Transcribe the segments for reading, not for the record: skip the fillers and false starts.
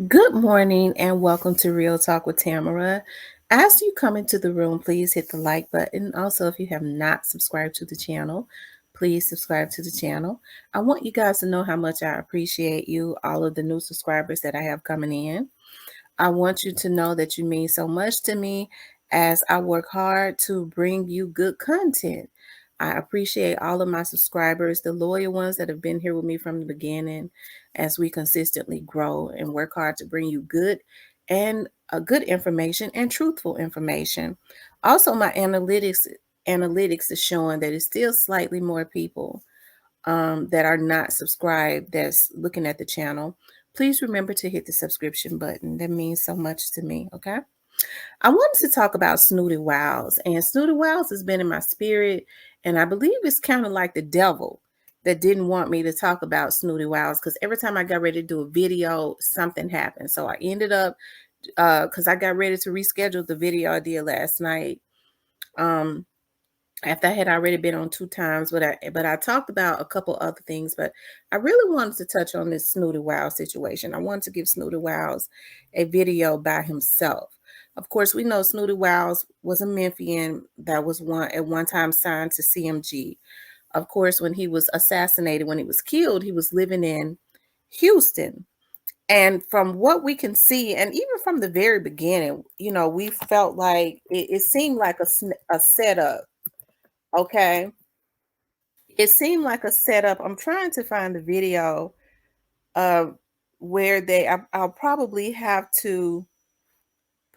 Good morning and welcome to Real Talk with Tamara. As you come into the room, please hit the like button. Also, if you have not subscribed to the channel, please subscribe to the channel. I want you guys to know how much I appreciate you, all of the new subscribers that I have coming in. I want you to know that you mean so much to me as I work hard to bring you good content. I appreciate all of my subscribers, the loyal ones that have been here with me from the beginning as we consistently grow and work hard to bring you good good information and truthful information. Also, my analytics is showing that it's still slightly more people that are not subscribed that's looking at the channel. Please remember to hit the subscription button. That means so much to me, okay? I wanted to talk about Snooty Wows, and Snooty Wows has been in my spirit, and I believe it's kind of like the devil that didn't want me to talk about Snooty Wows because every time I got ready to do a video, something happened. So I ended up, because I got ready to reschedule the video I did last night. After I had already been on 2 times, but I talked about a couple other things, but I really wanted to touch on this Snooty Wow situation. I wanted to give Snooty Wows a video by himself. Of course, we know Snooty Wows was a Memphian that was at one time signed to CMG. Of course, when he was assassinated, when he was killed, he was living in Houston. And from what we can see, and even from the very beginning, we felt like it seemed like a setup. Okay. It seemed like a setup. I'm trying to find the video where I'll probably have to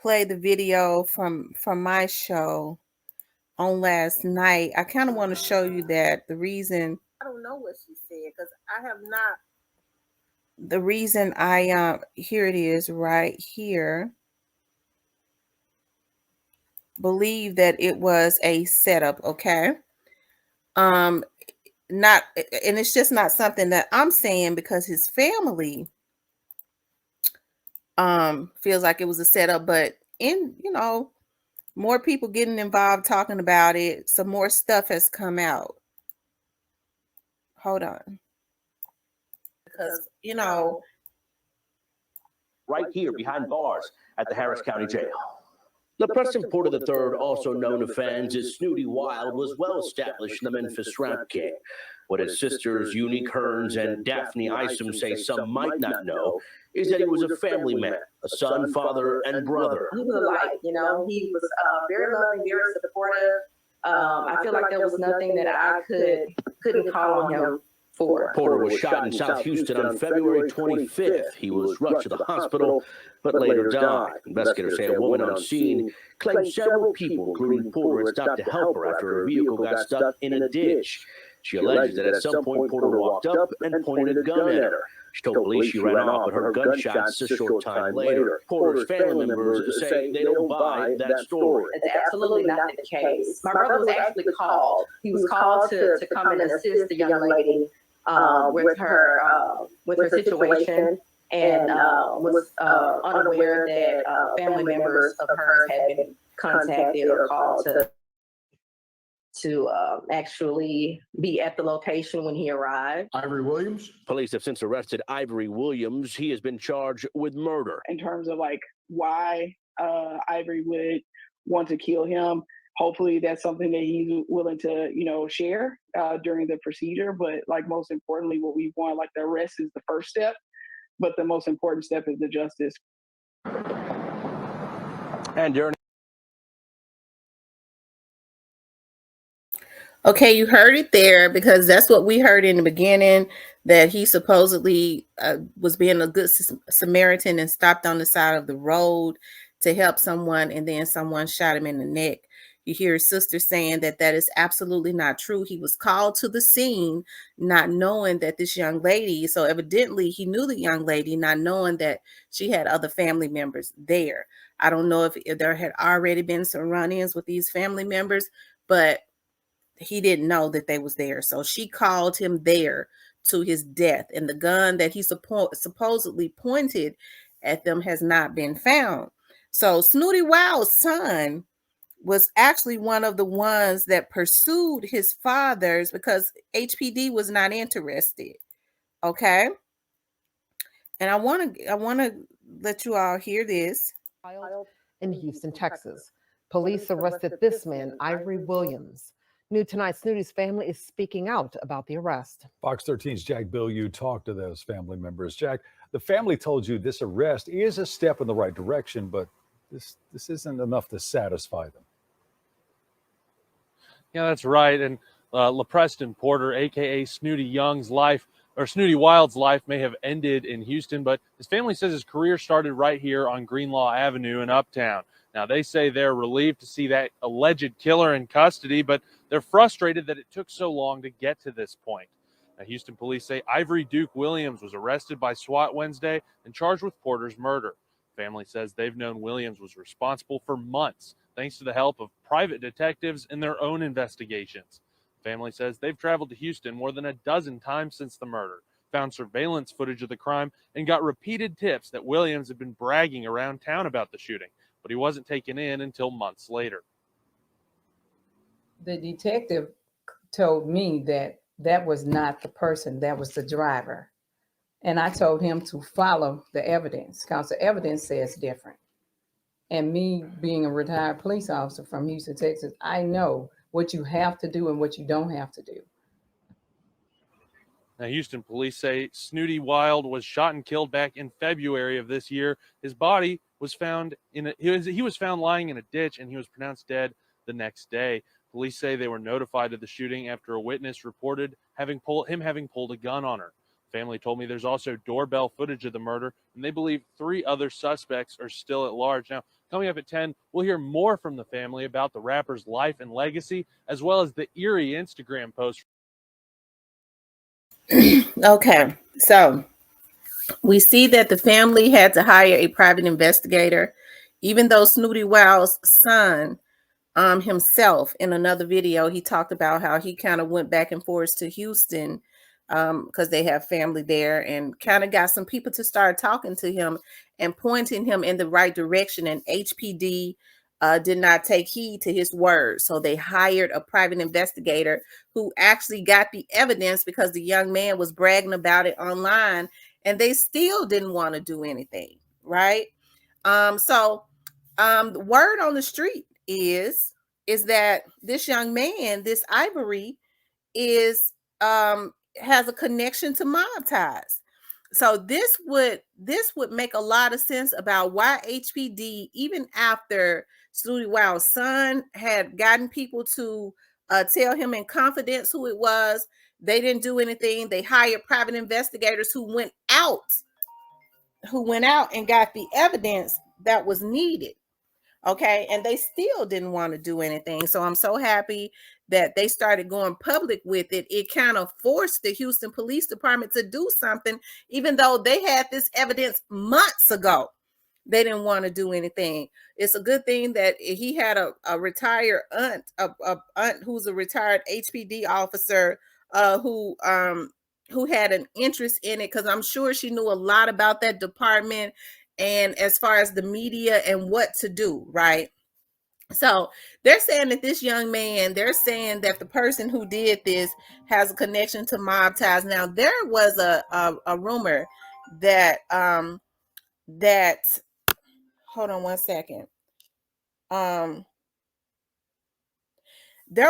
play the video from my show on last night. I kind of want to show you that the reason I don't know what she said because I have not the reason I here it is right here. Believe that it was a setup, okay? Not, and it's just not something that I'm saying because his family feels like it was a setup, but more people getting involved talking about it, some more stuff has come out. Hold on. Because right here behind bars at the Harris County Jail. The Preston Porter III, also known to fans as Snooty Wild, was well established in the Memphis rap game. What his sisters Unique Hearns and Daphne Isom say some might not know is that he was a family man, a son, father, and brother. He was a light, he was very loving, very supportive. I feel like there was nothing that I couldn't call on him for. Porter was shot in South Houston on February 25th. He was rushed to the hospital, but later died. Investigators say a woman on scene claimed several people, including Porter, had stopped to help her after her vehicle got stuck in a ditch. She alleges that at some point Porter walked up and pointed a gun at her. She told police she ran off, but heard gunshots a short time later. Porter's family members say they don't buy that story. It's absolutely not the case. My brother was actually called. He was called to come and assist the young lady with her situation, and was unaware that family members of hers had been contacted or called to actually be at the location when he arrived. Ivory Williams. Police have since arrested Ivory Williams. He has been charged with murder. In terms of why Ivory would want to kill him, hopefully that's something that he's willing to, share during the procedure. But most importantly, what we want, the arrest is the first step, but the most important step is the justice. And during Okay, you heard it there because that's what we heard in the beginning, that he supposedly was being a good Samaritan and stopped on the side of the road to help someone, and then someone shot him in the neck. You hear his sister saying that is absolutely not true. He was called to the scene not knowing that this young lady, so evidently he knew the young lady, not knowing that she had other family members there. I don't know if there had already been some run-ins with these family members, but he didn't know that they was there. So she called him there to his death, and the gun that he supposedly pointed at them has not been found. So Snooty Wow's son was actually one of the ones that pursued his father's because HPD was not interested. Okay. And I want to let you all hear this. In Houston, Texas, police arrested this man, Ivory Williams. New tonight, Snootie's family is speaking out about the arrest. Fox 13's Jack Bilyeu talked to those family members. Jack, the family told you this arrest is a step in the right direction, but this isn't enough to satisfy them. Yeah, that's right. And LaPreston Porter, aka Snootie Young's life, or Snootie Wild's life, may have ended in Houston, but his family says his career started right here on Greenlaw Avenue in Uptown. Now, they say they're relieved to see that alleged killer in custody, but they're frustrated that it took so long to get to this point. Now, Houston police say Ivory Duke Williams was arrested by SWAT Wednesday and charged with Porter's murder. Family says they've known Williams was responsible for months, thanks to the help of private detectives in their own investigations. Family says they've traveled to Houston more than a dozen times since the murder, found surveillance footage of the crime, and got repeated tips that Williams had been bragging around town about the shooting, but he wasn't taken in until months later. The detective told me that that was not the person, that was the driver. And I told him to follow the evidence because the evidence says different. And me being a retired police officer from Houston, Texas, I know what you have to do and what you don't have to do. Now, Houston police say Snootie Wild was shot and killed back in February of this year. His body was found he was found lying in a ditch, and he was pronounced dead the next day. Police say they were notified of the shooting after a witness reported having pulled a gun on her. Family told me there's also doorbell footage of the murder, and they believe 3 other suspects are still at large. Now, coming up at 10, we'll hear more from the family about the rapper's life and legacy, as well as the eerie Instagram post. Okay, so we see that the family had to hire a private investigator, even though Snootie Wild's son himself, in another video, he talked about how he kind of went back and forth to Houston because they have family there, and kind of got some people to start talking to him and pointing him in the right direction. And HPD did not take heed to his words. So they hired a private investigator who actually got the evidence because the young man was bragging about it online, and they still didn't want to do anything, right? The word on the street is that this young man, this Ivory, is has a connection to mob ties. So this would make a lot of sense about why HPD, even after Snootie Wild's son had gotten people to tell him in confidence who it was, they didn't do anything. They hired private investigators who went out and got the evidence that was needed. Okay, and they still didn't want to do anything. So I'm so happy that they started going public with it. It kind of forced the Houston Police Department to do something, even though they had this evidence months ago. They didn't want to do anything. It's a good thing that he had a retired aunt, a aunt who's a retired HPD officer who had an interest in it, because I'm sure she knew a lot about that department and as far as the media and what to do, right? So they're saying that this young man, they're saying that the person who did this has a connection to mob ties. Now, there was a rumor that hold on one second. There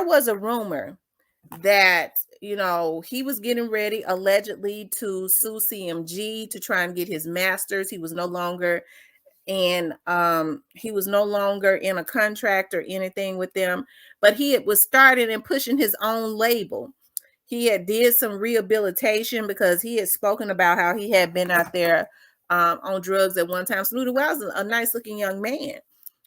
was a rumor that, he was getting ready allegedly to sue CMG to try and get his master's. He was no longer in a contract or anything with them, but he was starting and pushing his own label. He had did some rehabilitation because he had spoken about how he had been out there on drugs at one time. Snootie was a nice looking young man,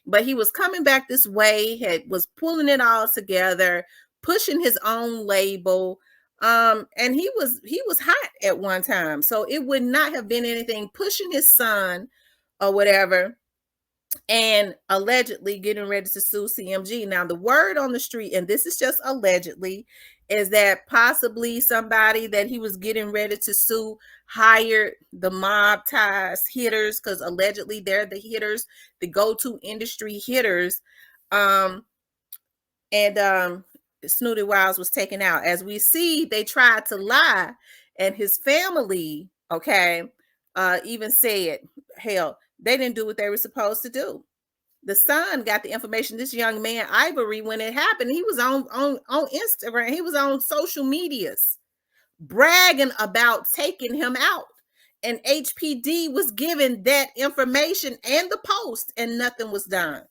but he was coming back this way, was pulling it all together, pushing his own label. And he was hot at one time. So it would not have been anything pushing his son or whatever, and allegedly getting ready to sue CMG. Now, the word on the street, and this is just allegedly, is that possibly somebody that he was getting ready to sue hired the mob ties hitters, because allegedly they're the hitters, the go-to industry hitters. Snootie Wild was taken out. As we see, they tried to lie, and his family, even said, hell, They didn't do what they were supposed to do. The son got the information. This young man, Ivory, when it happened, he was on Instagram. He was on social medias bragging about taking him out. And HPD was given that information and the post, and nothing was done.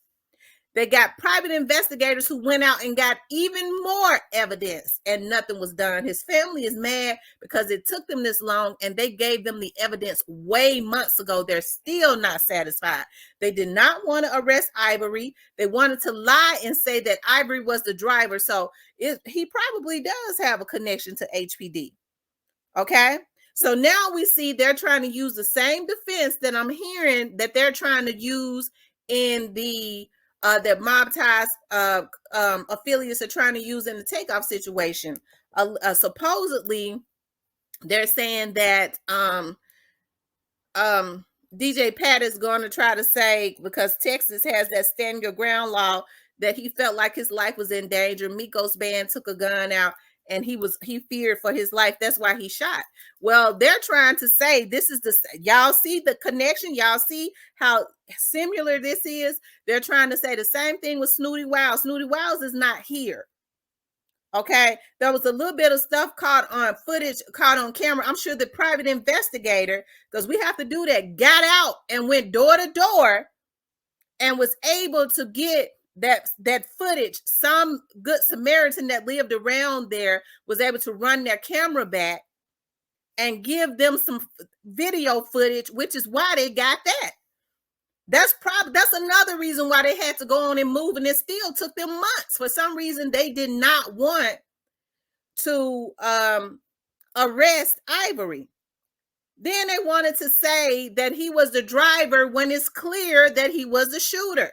They got private investigators who went out and got even more evidence, and nothing was done. His family is mad because it took them this long, and they gave them the evidence way months ago. They're still not satisfied. They did not want to arrest Ivory. They wanted to lie and say that Ivory was the driver. So he probably does have a connection to HPD. Okay. So now we see they're trying to use the same defense that I'm hearing that they're trying to use in the that MOBTIES affiliates are trying to use in the takeoff situation. Supposedly, they're saying that DJ Pat is going to try to say, because Texas has that stand your ground law, that he felt like his life was in danger. Migos band took a gun out and he feared for his life. That's why he shot. Well, they're trying to say this is y'all see the connection. Y'all see how similar this is. They're trying to say the same thing with Snootie Wiles. Snootie Wiles is not here. Okay, there was a little bit of stuff caught on footage, caught on camera. I'm sure the private investigator, because we have to do that, got out and went door to door and was able to get that footage. Some good Samaritan that lived around there was able to run their camera back and give them some video footage, which is why they got that. That's another reason why they had to go on and move, and it still took them months. For some reason, they did not want to arrest Ivory. Then they wanted to say that he was the driver when it's clear that he was the shooter.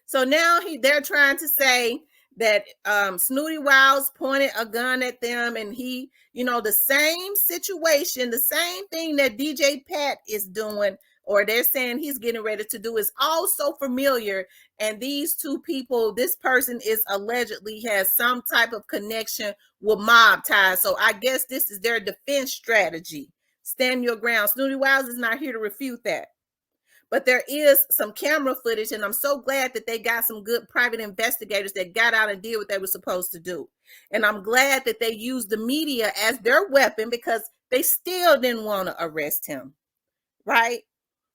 So now they're trying to say that Snootie Wiles pointed a gun at them, and he, the same situation, the same thing that DJ Pat is doing, or they're saying he's getting ready to do, is also familiar. And these two people, this person is allegedly has some type of connection with MOBTIES. So I guess this is their defense strategy. Stand your ground. Snootie Wiles is not here to refute that. But there is some camera footage, and I'm so glad that they got some good private investigators that got out and did what they were supposed to do. And I'm glad that they used the media as their weapon, because they still didn't want to arrest him, right?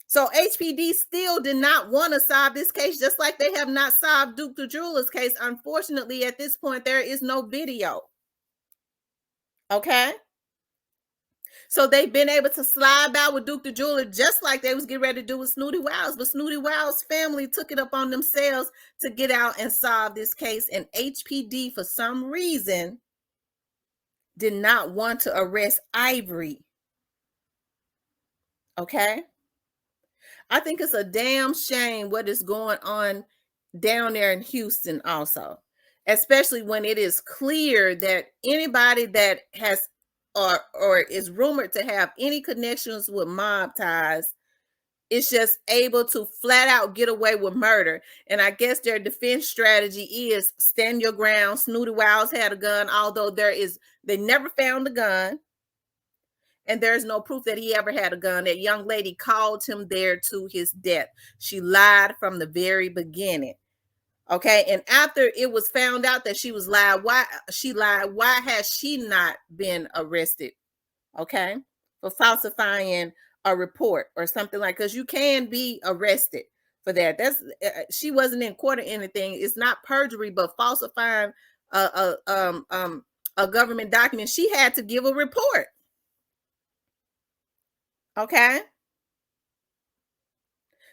So HPD still did not want to solve this case, just like they have not solved Duke the Jeweler's case. Unfortunately, at this point, there is no video. Okay? So they've been able to slide by with Duke the Jeweler, just like they was getting ready to do with Snootie Wiles. But Snootie Wiles' family took it up on themselves to get out and solve this case. And HPD, for some reason, did not want to arrest Ivory. Okay? I think it's a damn shame what is going on down there in Houston also, especially when it is clear that anybody that has or is rumored to have any connections with MOBTIES is just able to flat out get away with murder. And I guess their defense strategy is stand your ground. Snootie Wiles had a gun, although they never found the gun. And there's no proof that he ever had a gun. That young lady called him there to his death. She lied from the very beginning. Okay. And after it was found out that she was lied, why has she not been arrested? Okay. For falsifying a report or something like, because you can be arrested for that. She wasn't in court or anything. It's not perjury, but falsifying a government document. She had to give a report. Okay.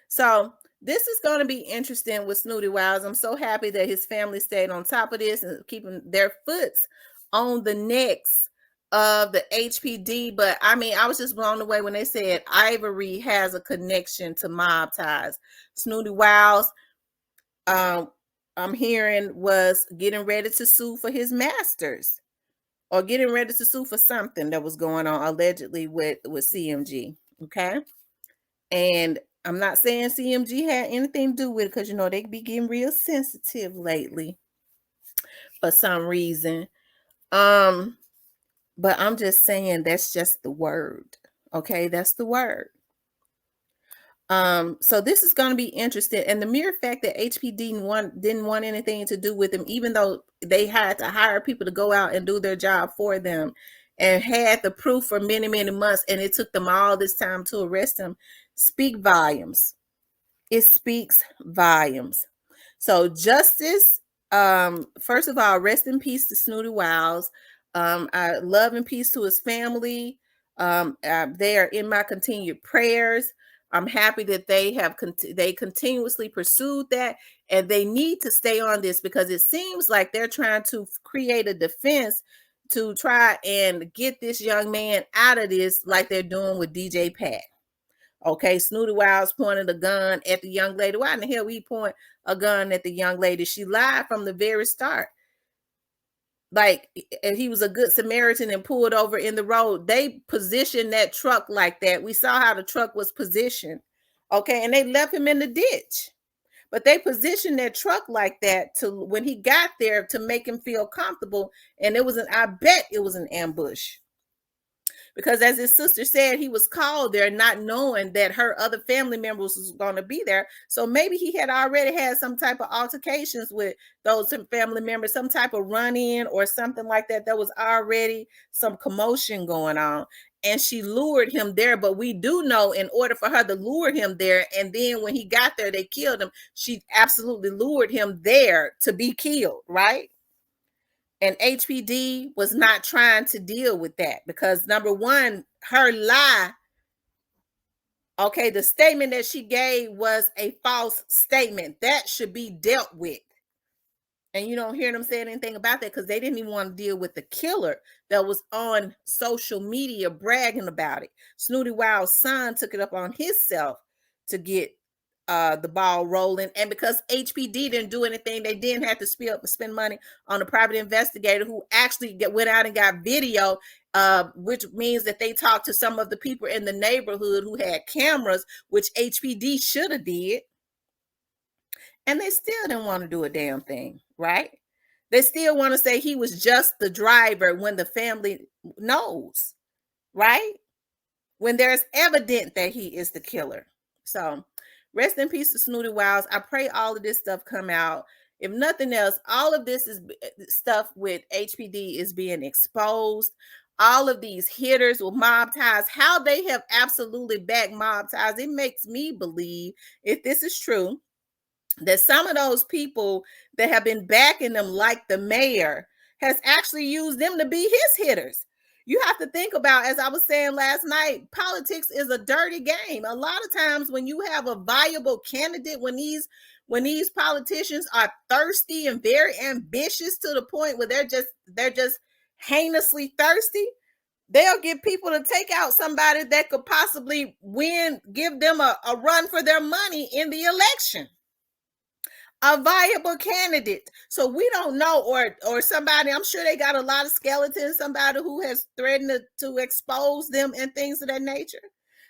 So this is going to be interesting with Snootie Wiles. I'm so happy that his family stayed on top of this and keeping their foots on the necks of the HPD. But I mean, I was just blown away when they said Ivory has a connection to MOBTIES. Snootie Wiles, I'm hearing, was getting ready to sue for his masters, or getting ready to sue for something that was going on allegedly with CMG. Okay. And I'm not saying CMG had anything to do with it, because they be getting real sensitive lately for some reason. But I'm just saying that's just the word. Okay, that's the word. So this is going to be interesting. And the mere fact that HPD didn't want anything to do with him, even though they had to hire people to go out and do their job for them and had the proof for many, many months, and it took them all this time to arrest him, speak volumes. It speaks volumes. So justice, first of all, rest in peace to Snootie Wiles. I love and peace to his family. They are in my continued prayers. I'm happy that they continuously pursued that, and they need to stay on this because it seems like they're trying to create a defense to try and get this young man out of this, like they're doing with DJ Pat. Okay, Snootie Wiles pointed a gun at the young lady. Why in the hell we point a gun at the young lady? She lied from the very start. Like, if he was a good Samaritan and pulled over in the road, they positioned that truck like that. We saw how the truck was positioned. Okay, and they left him in the ditch. But they positioned their truck like that to when he got there to make him feel comfortable. And I bet it was an ambush. Because as his sister said, he was called there not knowing that her other family members was going to be there. So maybe he had already had some type of altercations with those family members, some type of run-in or something like that. There was already some commotion going on. And she lured him there. But we do know in order for her to lure him there, and then when he got there, they killed him. She absolutely lured him there to be killed, right? And HPD was not trying to deal with that because, number one, her lie, okay, the statement that she gave was a false statement. That should be dealt with. And you don't hear them saying anything about that because they didn't even want to deal with the killer that was on social media bragging about it. Snootie Wiles' son took it up on himself to get the ball rolling, and because HPD didn't do anything, they didn't have to spend money on a private investigator who actually went out and got video, which means that they talked to some of the people in the neighborhood who had cameras, which HPD should have did, and they still didn't want to do a damn thing, right? They still want to say he was just the driver when the family knows, right? When there's evident that he is the killer. So rest in peace to Snootie Wiles. I pray all of this stuff come out. If nothing else, all of this is stuff with HPD is being exposed. All of these hitters with mob ties, how they have absolutely backed mob ties. It makes me believe, if this is true, that some of those people that have been backing them, like the mayor, has actually used them to be his hitters. You have to think about, as I was saying last night, politics is a dirty game. A lot of times when you have a viable candidate, when these politicians are thirsty and very ambitious to the point where they're just heinously thirsty, they'll get people to take out somebody that could possibly win, give them a run for their money in the election. A viable candidate. So we don't know, or somebody, I'm sure they got a lot of skeletons, somebody who has threatened to expose them and things of that nature.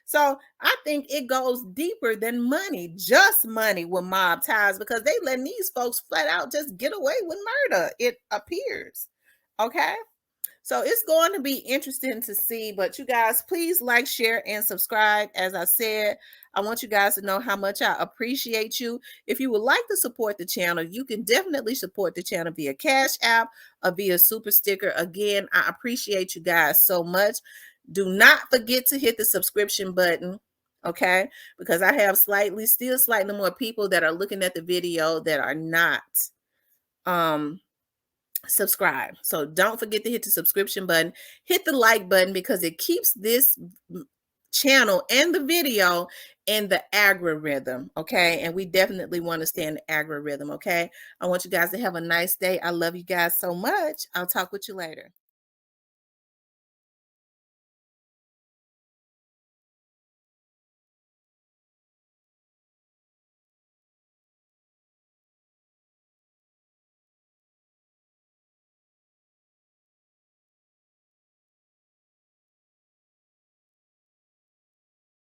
So I think it goes deeper than money, just money with mob ties, because they letting these folks flat out just get away with murder, it appears. Okay. So it's going to be interesting to see, but you guys, please like, share, and subscribe. As I said, I want you guys to know how much I appreciate you. If you would like to support the channel, you can definitely support the channel via Cash App or via Super Sticker. Again, I appreciate you guys so much. Do not forget to hit the subscription button, okay? Because I have still slightly more people that are looking at the video that are not subscribe. So don't forget to hit the subscription button, hit the like button, because it keeps this channel and the video in the algorithm, okay? And we definitely want to stay in the algorithm, okay? I want you guys to have a nice day. I love you guys so much. I'll talk with you later.